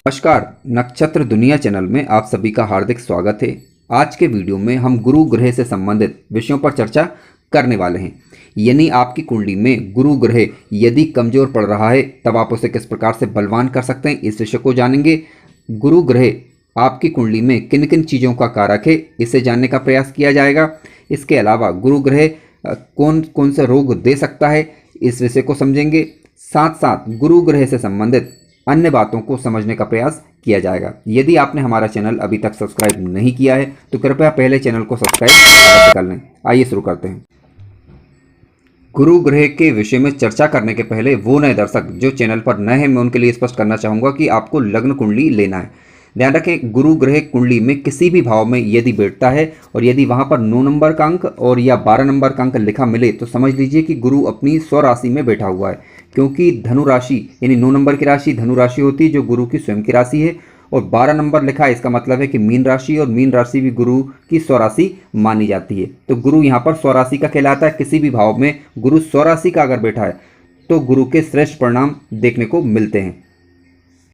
नमस्कार, नक्षत्र दुनिया चैनल में आप सभी का हार्दिक स्वागत है। आज के वीडियो में हम गुरु ग्रह से संबंधित विषयों पर चर्चा करने वाले हैं। यानी आपकी कुंडली में गुरु ग्रह यदि कमजोर पड़ रहा है तब आप उसे किस प्रकार से बलवान कर सकते हैं, इस विषय को जानेंगे। गुरु ग्रह आपकी कुंडली में किन किन चीज़ों का कारक है, इसे जानने का प्रयास किया जाएगा। इसके अलावा गुरु ग्रह कौन कौन से रोग दे सकता है, इस विषय को समझेंगे। साथ साथ गुरु ग्रह से संबंधित अन्य बातों को समझने का प्रयास किया जाएगा। यदि आपने हमारा चैनल अभी तक सब्सक्राइब नहीं किया है तो कृपया पहले चैनल को सब्सक्राइब कर लें। आइए शुरू करते हैं। गुरु ग्रह के विषय में चर्चा करने के पहले वो नए दर्शक जो चैनल पर नए हैं, मैं उनके लिए स्पष्ट करना चाहूँगा कि आपको लग्न कुंडली लेना है। ध्यान रखें, गुरु ग्रह कुंडली में किसी भी भाव में यदि बैठता है और यदि वहाँ पर 9 नंबर का अंक और या 12 नंबर का अंक लिखा मिले तो समझ लीजिए कि गुरु अपनी स्वराशि में बैठा हुआ है। क्योंकि धनु राशि यानी 9 नंबर की राशि धनु राशि होती है जो गुरु की स्वयं की राशि है, और 12 नंबर लिखा है, इसका मतलब है कि मीन राशि, और मीन राशि भी गुरु की स्वराशि मानी जाती है। तो गुरु यहाँ पर स्वराशि का कहलाता है। किसी भी भाव में गुरु स्वराशि का अगर बैठा है तो गुरु के श्रेष्ठ परिणाम देखने को मिलते हैं।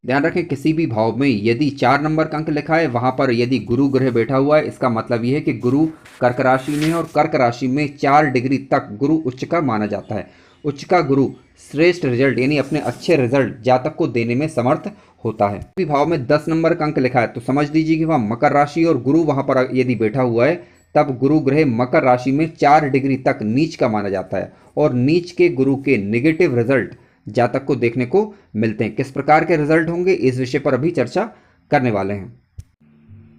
ध्यान रखें, किसी भी भाव में यदि 4 नंबर का अंक लिखा है, वहां पर यदि गुरु ग्रह बैठा हुआ है, इसका मतलब यह है कि गुरु कर्क राशि में है और कर्क राशि में 4 डिग्री तक गुरु उच्च का माना जाता है। उच्च का गुरु श्रेष्ठ रिजल्ट यानी अपने अच्छे रिजल्ट जातक को देने में समर्थ होता है। किसी भाव में 10 नंबर का अंक लिखा है तो समझ लीजिए कि वह मकर राशि और गुरु वहां पर यदि बैठा हुआ है तब गुरु ग्रह मकर राशि में 4 डिग्री तक नीच का माना जाता है, और नीच के गुरु के नेगेटिव रिजल्ट जातक को देखने को मिलते हैं। किस प्रकार के रिजल्ट होंगे, इस विषय पर अभी चर्चा करने वाले हैं।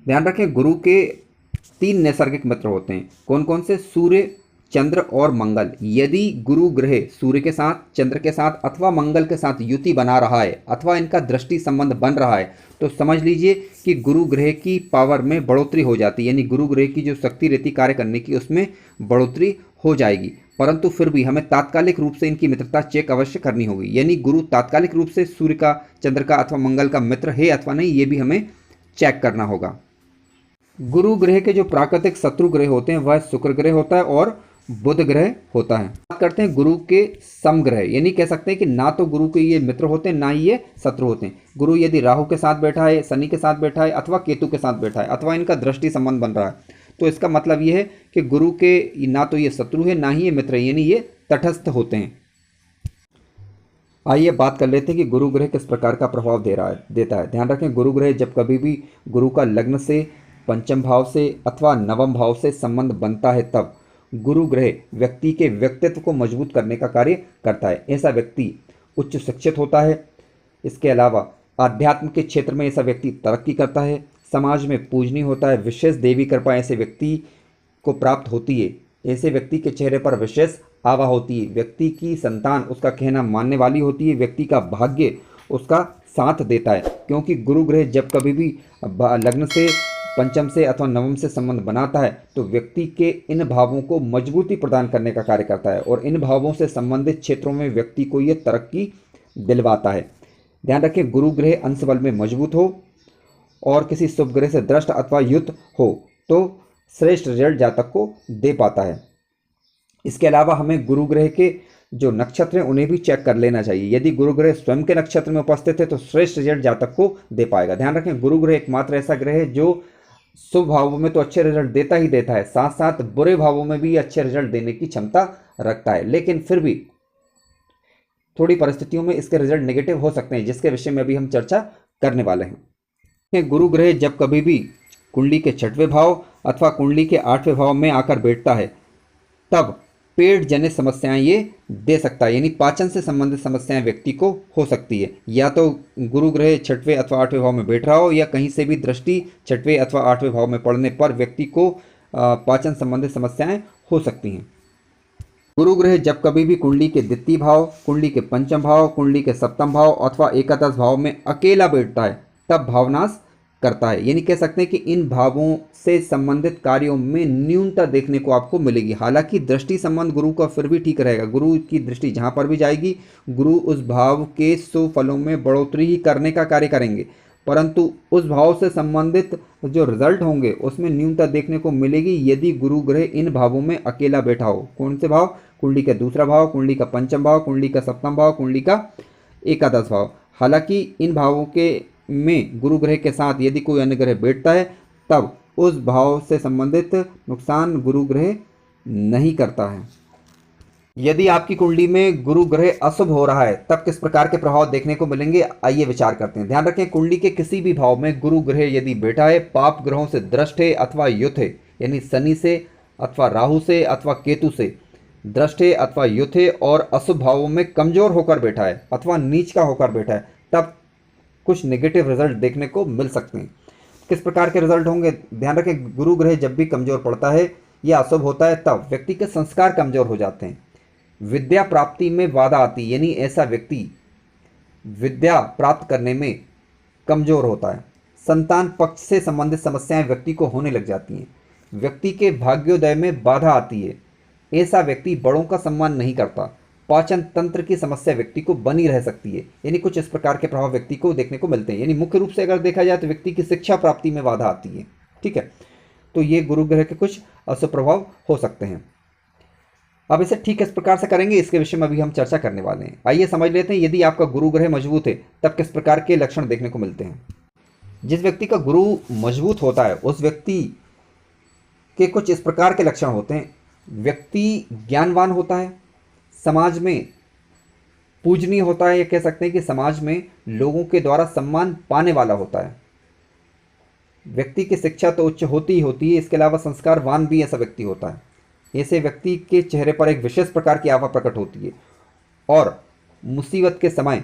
ध्यान रखें, गुरु के 3 नैसर्गिक मित्र होते हैं। कौन कौन से? सूर्य, चंद्र और मंगल। यदि गुरु ग्रह सूर्य के साथ, चंद्र के साथ अथवा मंगल के साथ युति बना रहा है अथवा इनका दृष्टि संबंध बन रहा है तो समझ लीजिए कि गुरु ग्रह की पावर में बढ़ोतरी हो जाती है, यानी गुरु ग्रह की जो शक्ति रहती कार्य करने की उसमें बढ़ोतरी हो जाएगी। परंतु फिर भी हमें तात्कालिक रूप से इनकी मित्रता चेक अवश्य करनी होगी। यानी गुरु तात्कालिक रूप से सूर्य का, चंद्र का अथवा मंगल का मित्र है अथवा नहीं, ये भी हमें चेक करना होगा। गुरु ग्रह के जो प्राकृतिक शत्रु ग्रह होते हैं वह शुक्र ग्रह होता है और बुध ग्रह होता है। बात करते हैं गुरु के समग्रह, यानी कह सकते हैं कि ना तो गुरु के ये मित्र होते हैं ना ही ये शत्रु होते हैं। गुरु यदि राहु के साथ बैठा है, शनि के साथ बैठा है अथवा केतु के साथ बैठा है अथवा इनका दृष्टि संबंध बन रहा है तो इसका मतलब ये है कि गुरु के ना तो ये शत्रु है ना ही ये मित्र है, यानी ये तटस्थ होते हैं। आइए बात कर लेते हैं कि गुरु ग्रह किस प्रकार का प्रभाव देता है। ध्यान रखें, गुरु ग्रह जब कभी भी गुरु का लग्न से, पंचम भाव से अथवा नवम भाव से संबंध बनता है तब गुरु ग्रह व्यक्ति के व्यक्तित्व को मजबूत करने का कार्य करता है। ऐसा व्यक्ति उच्च शिक्षित होता है। इसके अलावा आध्यात्म के क्षेत्र में ऐसा व्यक्ति तरक्की करता है, समाज में पूजनीय होता है, विशेष देवी कृपा ऐसे व्यक्ति को प्राप्त होती है। ऐसे व्यक्ति के चेहरे पर विशेष आभा होती है। व्यक्ति की संतान उसका कहना मानने वाली होती है। व्यक्ति का भाग्य उसका साथ देता है, क्योंकि गुरु ग्रह जब कभी भी लग्न से, पंचम से अथवा नवम से संबंध बनाता है तो व्यक्ति के इन भावों को मजबूती प्रदान करने का कार्य करता है और इन भावों से संबंधित क्षेत्रों में व्यक्ति को यह तरक्की दिलवाता है। ध्यान रखें, गुरु ग्रह अंश बल में मजबूत हो और किसी शुभ ग्रह से दृष्ट अथवा युत हो तो श्रेष्ठ रिजल्ट जातक को दे पाता है। इसके अलावा हमें गुरु ग्रह के जो नक्षत्र हैं उन्हें भी चेक कर लेना चाहिए। यदि गुरु ग्रह स्वयं के नक्षत्र में उपस्थित है तो श्रेष्ठ रिजल्ट जातक को दे पाएगा। ध्यान रखें, गुरु ग्रह एकमात्र ऐसा ग्रह है जो शुभ भावों में तो अच्छे रिजल्ट देता ही देता है, साथ साथ बुरे भावों में भी अच्छे रिजल्ट देने की क्षमता रखता है। लेकिन फिर भी थोड़ी परिस्थितियों में इसके रिजल्ट नेगेटिव हो सकते हैं, जिसके विषय में अभी हम चर्चा करने वाले हैं। गुरु ग्रह जब कभी भी कुंडली के 6वें भाव अथवा कुंडली के 8वें भाव में आकर बैठता है तब पेट जनित समस्याएं ये दे सकता है, यानी पाचन से संबंधित समस्याएं व्यक्ति को हो सकती है। या तो गुरु ग्रह 6वें अथवा 8वें भाव में बैठ रहा हो या कहीं से भी दृष्टि 6वें अथवा 8वें भाव में पड़ने पर व्यक्ति को पाचन संबंधित समस्याएं हो सकती हैं। गुरु ग्रह जब कभी भी कुंडली के द्वितीय भाव, कुंडली के पंचम भाव, कुंडली के सप्तम भाव अथवा एकादश भाव में अकेला बैठता है तब भावनाश करता है, यानी कह सकते हैं कि इन भावों से संबंधित कार्यों में न्यूनता देखने को आपको मिलेगी। हालांकि दृष्टि संबंध गुरु का फिर भी ठीक रहेगा। गुरु की दृष्टि जहां पर भी जाएगी गुरु उस भाव के शुभ फलों में बढ़ोतरी ही करने का कार्य करेंगे, परंतु उस भाव से संबंधित जो रिजल्ट होंगे उसमें न्यूनता देखने को मिलेगी यदि गुरु ग्रह इन भावों में अकेला बैठा हो। कौन से भाव? कुंडली का दूसरा भाव, कुंडली का पंचम भाव, कुंडली का सप्तम भाव, कुंडली का एकादश भाव। हालांकि इन भावों के में गुरु ग्रह के साथ यदि कोई अन्य ग्रह बैठता है तब उस भाव से संबंधित नुकसान गुरु ग्रह नहीं करता है। यदि आपकी कुंडली में गुरु ग्रह अशुभ हो रहा है तब किस प्रकार के प्रभाव देखने को मिलेंगे, आइए विचार करते हैं। ध्यान रखें, कुंडली के किसी भी भाव में गुरु ग्रह यदि बैठा है, पाप ग्रहों से दृष्ट है अथवा युत है, यानी शनि से अथवा राहु से अथवा केतु से दृष्ट है अथवा युत है और अशुभ भावों में कमजोर होकर बैठा है अथवा नीच का होकर बैठा है, तब कुछ नेगेटिव रिजल्ट देखने को मिल सकते हैं। किस प्रकार के रिजल्ट होंगे, ध्यान रखें, गुरु ग्रह जब भी कमजोर पड़ता है या अशुभ होता है तब व्यक्ति के संस्कार कमजोर हो जाते हैं, विद्या प्राप्ति में बाधा आती है, यानी ऐसा व्यक्ति विद्या प्राप्त करने में कमजोर होता है, संतान पक्ष से संबंधित समस्याएं व्यक्ति को होने लग जाती हैं, व्यक्ति के भाग्योदय में बाधा आती है, ऐसा व्यक्ति बड़ों का सम्मान नहीं करता, पाचन तंत्र की समस्या व्यक्ति को बनी रह सकती है। यानी कुछ इस प्रकार के प्रभाव व्यक्ति को देखने को मिलते हैं। यानी मुख्य रूप से अगर देखा जाए तो व्यक्ति की शिक्षा प्राप्ति में बाधा आती है। ठीक है, तो ये गुरु ग्रह के कुछ अशुभ प्रभाव हो सकते हैं। अब इसे ठीक किस प्रकार से करेंगे, इसके विषय में अभी हम चर्चा करने वाले हैं। आइए समझ लेते हैं, यदि आपका गुरु ग्रह मजबूत है तब किस प्रकार के लक्षण देखने को मिलते हैं। जिस व्यक्ति का गुरु मजबूत होता है उस व्यक्ति के कुछ इस प्रकार के लक्षण होते हैं। व्यक्ति ज्ञानवान होता है, समाज में पूजनीय होता है, या कह सकते हैं कि समाज में लोगों के द्वारा सम्मान पाने वाला होता है। व्यक्ति की शिक्षा तो उच्च होती ही होती है, इसके अलावा संस्कारवान भी ऐसा व्यक्ति होता है। ऐसे व्यक्ति के चेहरे पर एक विशेष प्रकार की आभा प्रकट होती है और मुसीबत के समय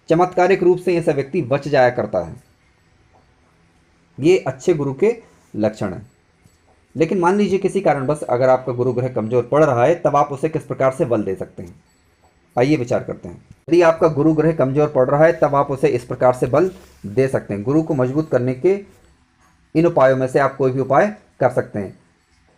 चमत्कारिक रूप से ऐसा व्यक्ति बच जाया करता है। ये अच्छे गुरु के लक्षण हैं। लेकिन मान लीजिए किसी कारणवश अगर आपका गुरु ग्रह कमजोर पड़ रहा है तब आप उसे किस प्रकार से बल दे सकते हैं, आइए विचार करते हैं। यदि आपका गुरु ग्रह कमजोर पड़ रहा है तब आप उसे इस प्रकार से बल दे सकते हैं। गुरु को मजबूत करने के इन उपायों में से आप कोई भी उपाय कर सकते हैं।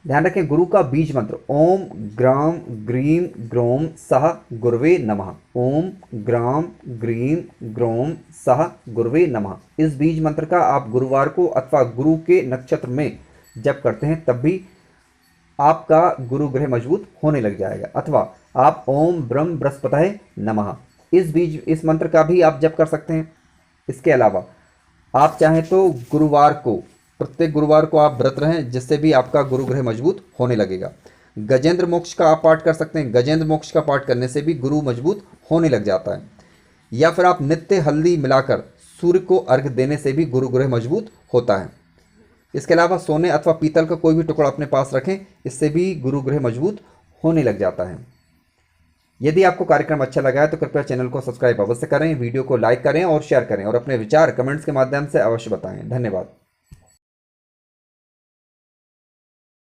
ध्यान रखें, गुरु का बीज मंत्र ओम ग्राम ग्रीम ग्रोम सह गुरवे नमः, ओम ग्राम ग्रीम ग्रोम सह गुरवे नमः। इस बीज मंत्र का आप गुरुवार को अथवा गुरु के नक्षत्र में जब करते हैं तब भी आपका गुरु ग्रह मजबूत होने लग जाएगा। अथवा आप ओम ब्रह्म बृहस्पतये नमः इस मंत्र का भी आप जप कर सकते हैं। इसके अलावा आप चाहें तो प्रत्येक गुरुवार को आप व्रत रहें, जिससे भी आपका गुरु ग्रह मजबूत होने लगेगा। गजेंद्र मोक्ष का आप पाठ कर सकते हैं। गजेंद्र मोक्ष का पाठ करने से भी गुरु मजबूत होने लग जाता है। या फिर आप नित्य हल्दी मिलाकर सूर्य को अर्घ्य देने से भी गुरु ग्रह मजबूत होता है। इसके अलावा सोने अथवा पीतल का कोई भी टुकड़ा अपने पास रखें, इससे भी गुरु ग्रह मजबूत होने लग जाता है। यदि आपको कार्यक्रम अच्छा लगा है तो कृपया चैनल को सब्सक्राइब अवश्य करें, वीडियो को लाइक करें और शेयर करें और अपने विचार कमेंट्स के माध्यम से अवश्य बताएं। धन्यवाद।